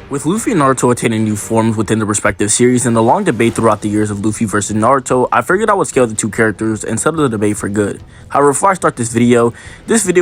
With Luffy and Naruto attaining new forms within the respective series and the long debate throughout the years of Luffy versus Naruto, I figured I would scale the two characters and settle the debate for good. However, before I start this video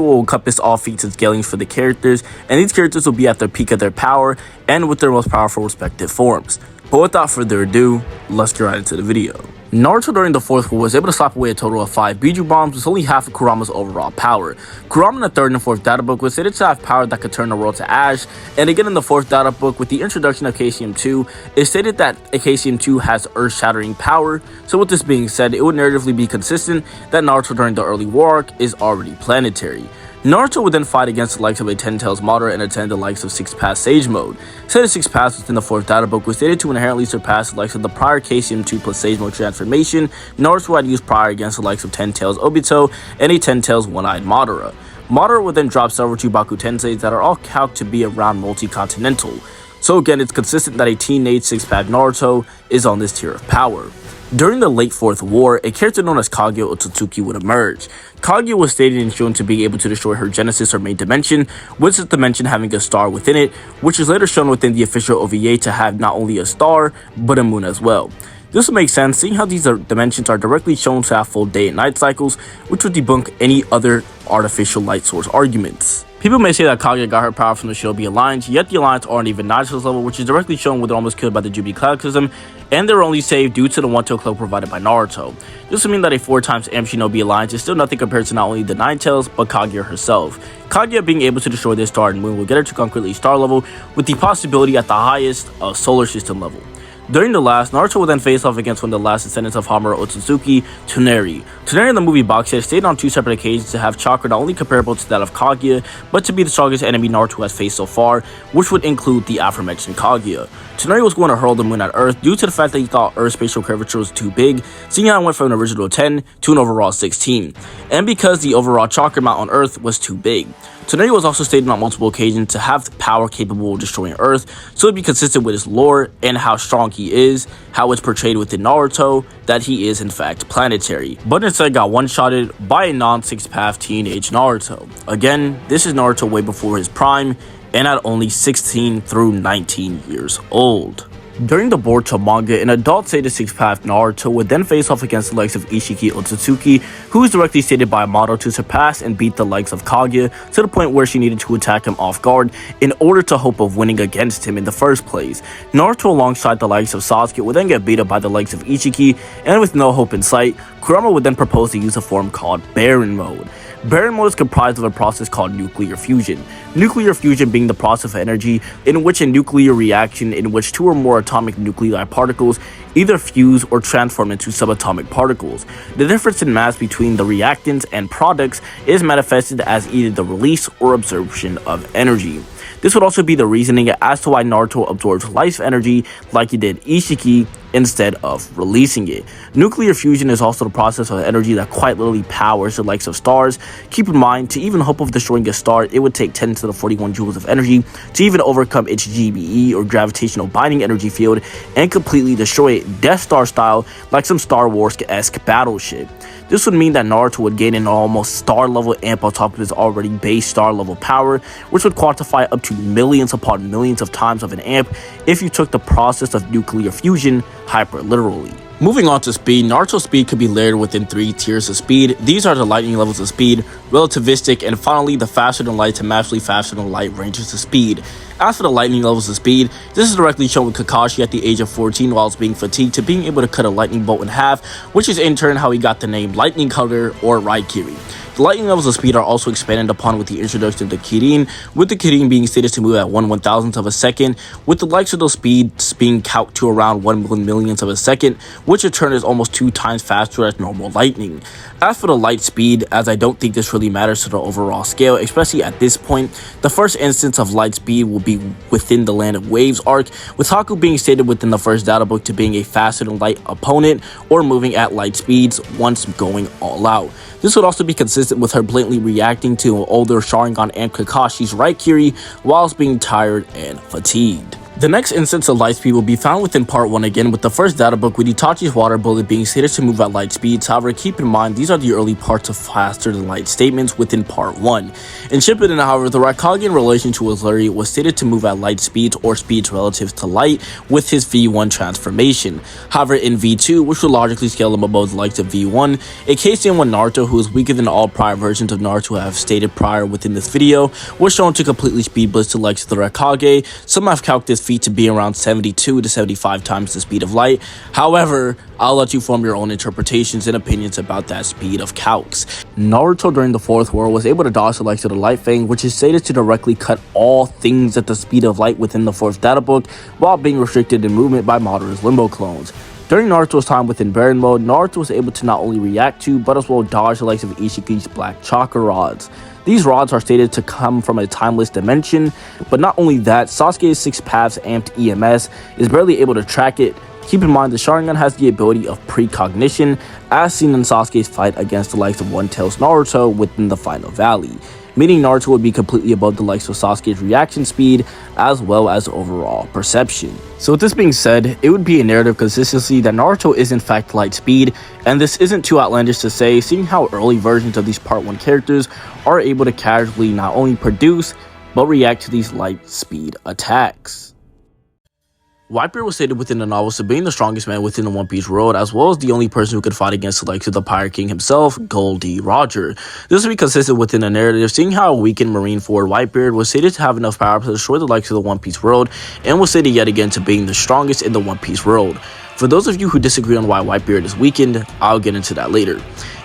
will encompass all feats and scalings for the characters, and these characters will be at the peak of their power and with their most powerful respective forms. But without further ado, let's get right into the video. Naruto during the 4th war was able to slap away a total of 5 Biju bombs with only half of Kurama's overall power. Kurama in the 3rd and 4th data book was stated to have power that could turn the world to ash, and again in the 4th data book with the introduction of KCM2, it stated that KCM2 has earth-shattering power. So with this being said, it would narratively be consistent that Naruto during the early war arc is already planetary. Naruto would then fight against the likes of a 10 Tails Madara and attend the likes of 6 Pass Sage Mode. Said 6 Pass within the 4th data book was stated to inherently surpass the likes of the prior KCM2 plus Sage Mode transformation. Naruto had used prior against the likes of 10 Tails Obito and a 10 Tails One-Eyed Madara. Madara would then drop several Chubaku Tenseis that are all calculated to be around multi-continental. So again, it's consistent that a teenage 6-pack Naruto is on this tier of power. During the late 4th war, a character known as Kaguya Otsutsuki would emerge. Kaguya was stated and shown to be able to destroy her Genesis or main dimension, with this dimension having a star within it, which is later shown within the official OVA to have not only a star, but a moon as well. This would make sense seeing how these dimensions are directly shown to have full day and night cycles, which would debunk any other artificial light source arguments. People may say that Kaguya got her power from the Shinobi Alliance, yet the Alliance aren't even Naruto's level, which is directly shown when they're almost killed by the Jubi Cataclysm, and they're only saved due to the One-Tail Cloak provided by Naruto. This would mean that a 4x amp Shinobi Alliance is still nothing compared to not only the 9 Tails, but Kaguya herself. Kaguya being able to destroy this star and moon will get her to concretely star level, with the possibility at the highest of solar system level. During the last, Naruto will then face off against one of the last descendants of Hamura Otsutsuki, Toneri. Toneri in the movie box set stated on 2 separate occasions to have chakra not only comparable to that of Kaguya, but to be the strongest enemy Naruto has faced so far, which would include the aforementioned Kaguya. Toneri was going to hurl the moon at Earth due to the fact that he thought Earth's spatial curvature was too big, seeing how it went from an original 10 to an overall 16, and because the overall chakra amount on Earth was too big. Toneri was also stated on multiple occasions to have the power capable of destroying Earth, so it'd be consistent with his lore and how strong he is, how it's portrayed within Naruto, that he is in fact planetary, but instead got one-shotted by a non-6-path teenage Naruto. Again, this is Naruto way before his prime, and at only 16 through 19 years old. During the Boruto manga, an adult Seiya 6-path Naruto would then face off against the likes of Ishiki Otsutsuki, who is directly stated by Amato to surpass and beat the likes of Kaguya to the point where she needed to attack him off guard in order to hope of winning against him in the first place. Naruto alongside the likes of Sasuke would then get beat up by the likes of Ishiki, and with no hope in sight, Kurama would then propose to use a form called Barren Mode. Barren Mode is comprised of a process called nuclear fusion. Nuclear fusion being the process of energy in which a nuclear reaction in which 2 or more atomic nuclei particles either fuse or transform into subatomic particles. The difference in mass between the reactants and products is manifested as either the release or absorption of energy. This would also be the reasoning as to why Naruto absorbs life energy like he did Ishiki instead of releasing it. Nuclear fusion is also the process of energy that quite literally powers the likes of stars. Keep in mind, to even hope of destroying a star, it would take 10 to the 41 joules of energy to even overcome its GBE or gravitational binding energy field and completely destroy it Death Star style like some Star Wars-esque battleship. This would mean that Naruto would gain an almost star level amp on top of his already base star level power, which would quantify up to millions upon millions of times of an amp if you took the process of nuclear fusion hyper literally. Moving on to speed, Naruto's speed could be layered within 3 tiers of speed. These are the lightning levels of speed, relativistic, and finally the faster than light to massively faster than light ranges of speed. As for the lightning levels of speed, this is directly shown with Kakashi at the age of 14 whilst being fatigued to being able to cut a lightning bolt in half, which is in turn how he got the name Lightning Cutter or Raikiri. The lightning levels of speed are also expanded upon with the introduction of the Kirin, with the Kirin being stated to move at 1/1000th of a second, with the likes of those speeds being calculated to around 1/1,000,000th of a second, which in turn is almost 2 times faster as normal lightning. As for the light speed, as I don't think this really matters to the overall scale, especially at this point, the first instance of light speed will be within the Land of Waves arc, with Haku being stated within the first data book to being a faster than light opponent or moving at light speeds once going all out. This would also be consistent with her blatantly reacting to older Sharingan and Kakashi's Raikiri whilst being tired and fatigued. The next instance of light speed will be found within part 1 again, with the first data book with Itachi's water bullet being stated to move at light speeds. However, keep in mind these are the early parts of faster than light statements within part 1. In Shippuden, however, the Raikage in relation to his Luri was stated to move at light speeds or speeds relative to light with his V1 transformation. However, in V2, which will logically scale him above the likes of V1, a case in when Naruto, who is weaker than all prior versions of Naruto have stated prior within this video, was shown to completely speed blitz to the likes of the Raikage. Some have calculated this feat to be around 72 to 75 times the speed of light. However, I'll let you form your own interpretations and opinions about that speed of calcs. Naruto during the Fourth War was able to dodge the likes of the Light Fang, which is stated to directly cut all things at the speed of light within the fourth data book, while being restricted in movement by Madara's Limbo clones. During Naruto's time within Baron mode, Naruto was able to not only react to, but as well dodge the likes of Ishiki's black chakra rods. These rods are stated to come from a timeless dimension, but not only that, Sasuke's 6 paths amped EMS is barely able to track it. Keep in mind the Sharingan has the ability of precognition, as seen in Sasuke's fight against the likes of One Tails Naruto within the Final Valley, meaning Naruto would be completely above the likes of Sasuke's reaction speed as well as overall perception. So with this being said, it would be a narrative consistency that Naruto is in fact light speed, and this isn't too outlandish to say, seeing how early versions of these part 1 characters are able to casually not only produce but react to these light speed attacks. Whitebeard was stated within the novels to being the strongest man within the One Piece world, as well as the only person who could fight against the likes of the Pirate King himself, Goldie Roger. This would be consistent within the narrative, seeing how a weakened Marineford Whitebeard was stated to have enough power to destroy the likes of the One Piece world, and was stated yet again to being the strongest in the One Piece world. For those of you who disagree on why Whitebeard is weakened, I'll get into that later.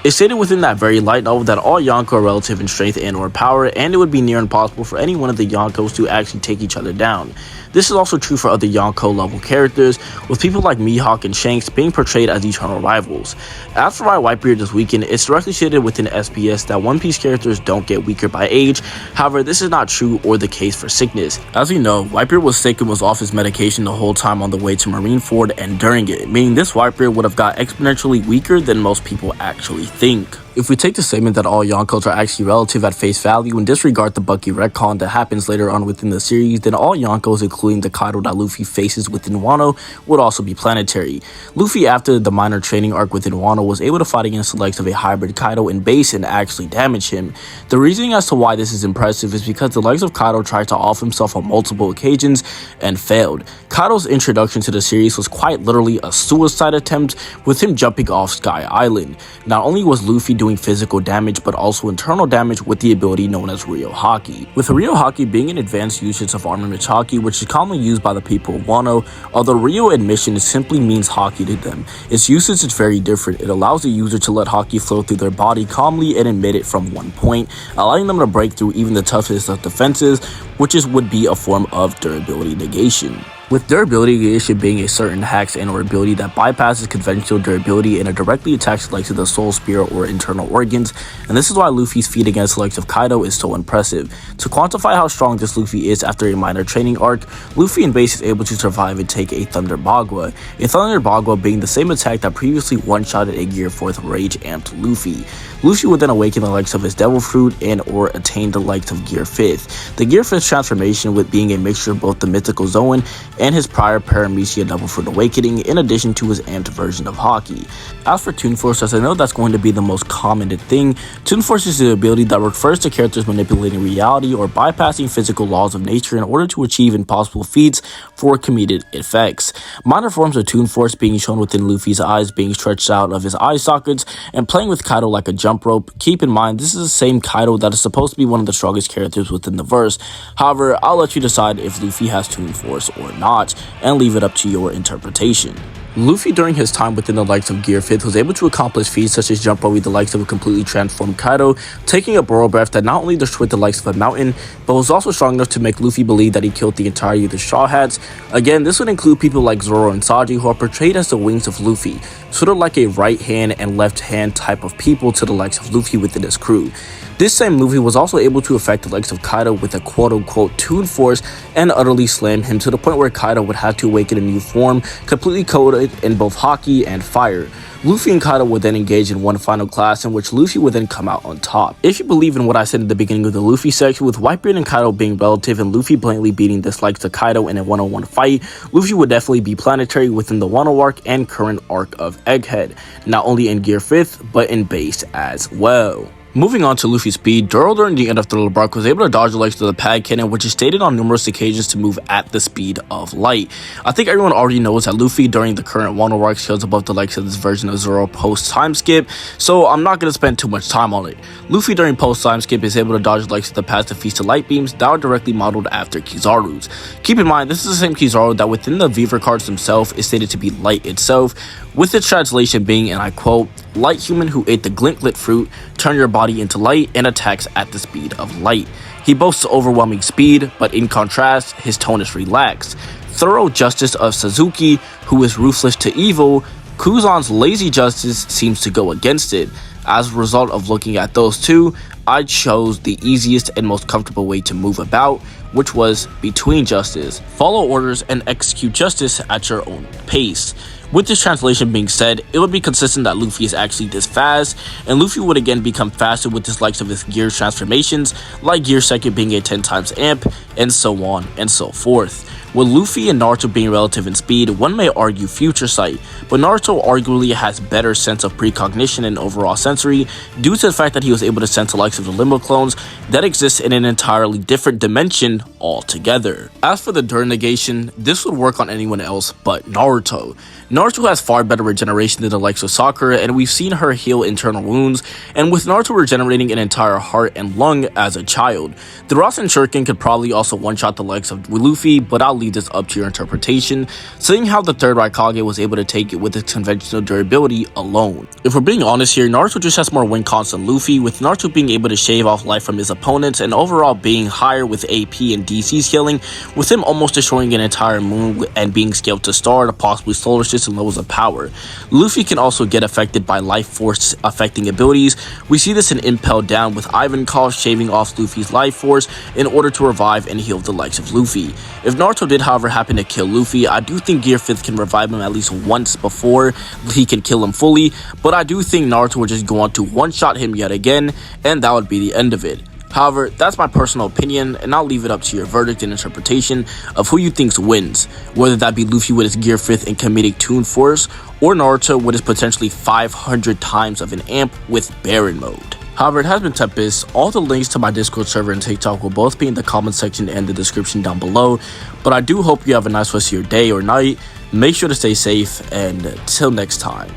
It's stated within that very light novel that all Yonko are relative in strength and or power, and it would be near impossible for any one of the Yonkos to actually take each other down. This is also true for other Yonko level characters, with people like Mihawk and Shanks being portrayed as eternal rivals. As for why Whitebeard is weakened, it's directly stated within SPS that One Piece characters don't get weaker by age. However, this is not true or the case for sickness. As we know, Whitebeard was sick and was off his medication the whole time on the way to Marineford and during it, meaning this Whitebeard would have got exponentially weaker than most people actually think. If we take the statement that all Yonkos are actually relative at face value and disregard the Bucky retcon that happens later on within the series, then all Yonkos, including the Kaido that Luffy faces within Wano, would also be planetary. Luffy, after the minor training arc within Wano, was able to fight against the likes of a hybrid Kaido in base and actually damage him. The reasoning as to why this is impressive is because the likes of Kaido tried to off himself on multiple occasions and failed. Kaido's introduction to the series was quite literally a suicide attempt, with him jumping off Sky Island. Not only was Luffy doing physical damage, but also internal damage with the ability known as Ryo Haki. With Ryo Haki being an advanced usage of armament Haki, which is commonly used by the people of Wano, although Ryo admission simply means Haki to them, its usage is very different. It allows the user to let Haki flow through their body calmly and emit it from one point, allowing them to break through even the toughest of defenses, which would be a form of durability negation. With durability negation being a certain hacks and or ability that bypasses conventional durability and it directly attacks the likes of the soul, spirit, or internal organs, and this is why Luffy's feat against the likes of Kaido is so impressive. To quantify how strong this Luffy is after a minor training arc, Luffy in base is able to survive and take a Thunder Bagua, being the same attack that previously one-shotted a Gear 4th Rage Amped Luffy. Luffy would then awaken the likes of his Devil Fruit and or attain the likes of Gear 5th. The Gear 5th transformation with being a mixture of both the mythical Zoan and his prior Paramecia Devil Fruit awakening, in addition to his amped version of Haki. As for Toon Force, as I know that's going to be the most commented thing, Toon Force is the ability that refers to characters manipulating reality or bypassing physical laws of nature in order to achieve impossible feats for comedic effects. Minor forms of Toon Force being shown within Luffy's eyes being stretched out of his eye sockets and playing with Kaido like a jump rope. Keep in mind, this is the same Kaido that is supposed to be one of the strongest characters within the verse. However, I'll let you decide if Luffy has Toon Force or not, and leave it up to your interpretation. Luffy during his time within the likes of Gear 5th was able to accomplish feats such as jump over the likes of a completely transformed Kaido, taking a burrow breath that not only destroyed the likes of a mountain, but was also strong enough to make Luffy believe that he killed the entirety of the Straw Hats. Again, this would include people like Zoro and Sanji, who are portrayed as the wings of Luffy, sort of like a right hand and left hand type of people to the likes of Luffy within his crew. This same Luffy was also able to affect the likes of Kaido with a quote-unquote Toon Force and utterly slam him to the point where Kaido would have to awaken a new form, completely coated in both Haki and fire. Luffy and Kaido would then engage in one final clash in which Luffy would then come out on top. If you believe in what I said at the beginning of the Luffy section, with Whitebeard and Kaido being relative and Luffy blatantly beating the likes of Kaido in a one-on-one fight, Luffy would definitely be planetary within the Wano arc and current arc of Egghead, not only in Gear 5th, but in base as well. Moving on to Luffy's speed, Zoro during the end of Thriller Bark was able to dodge the likes of the pad cannon, which is stated on numerous occasions to move at the speed of light. I think everyone already knows that Luffy during the current Wano arc scales above the likes of this version of Zoro post time skip, so I'm not going to spend too much time on it. Luffy during post time skip is able to dodge the likes of the pads to feast of light beams that are directly modeled after Kizaru's. Keep in mind, this is the same Kizaru that within the Viver cards themselves is stated to be light itself, with its translation being, and I quote, "Light human who ate the glint glit fruit, turn your body into light and attacks at the speed of light." He boasts overwhelming speed, but in contrast, his tone is relaxed. Thorough justice of Suzuki, who is ruthless to evil, Kuzan's lazy justice seems to go against it. As a result of looking at those two, I chose the easiest and most comfortable way to move about, which was between justice. Follow orders and execute justice at your own pace. With this translation being said, it would be consistent that Luffy is actually this fast, and Luffy would again become faster with the likes of his gear transformations, like Gear 2nd being a 10 times amp, and so on and so forth. With Luffy and Naruto being relative in speed, one may argue future sight, but Naruto arguably has better sense of precognition and overall sensory due to the fact that he was able to sense the likes of the Limbo clones that exist in an entirely different dimension altogether. As for the Dur negation, this would work on anyone else but Naruto. Naruto has far better regeneration than the likes of Sakura, and we've seen her heal internal wounds, and with Naruto regenerating an entire heart and lung as a child. The Rasen Shuriken could probably also one-shot the likes of Luffy, but I'll leave this up to your interpretation, seeing how the third Raikage was able to take it with its conventional durability alone. If we're being honest here, Naruto just has more win cons than Luffy, with Naruto being able to shave off life from his opponents and overall being higher with AP and DC scaling, with him almost destroying an entire moon and being scaled to star to possibly solar system levels of power. Luffy can also get affected by life force affecting abilities. We see this in Impel Down with Ivankov shaving off Luffy's life force in order to revive and heal the likes of Luffy. If Naruto did however happen to kill Luffy, I do think Gear 5th can revive him at least once before he can kill him fully, but I do think Naruto would just go on to one-shot him yet again, and that would be the end of it. However, that's my personal opinion, and I'll leave it up to your verdict and interpretation of who you think wins, whether that be Luffy with his Gear 5th and comedic Toon Force, or Naruto with his potentially 500 times of an amp with Baron mode. However, it has been Tempest. All the links to my Discord server and TikTok will both be in the comment section and the description down below, but I do hope you have a nice rest of your day or night. Make sure to stay safe, and till next time,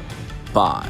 bye.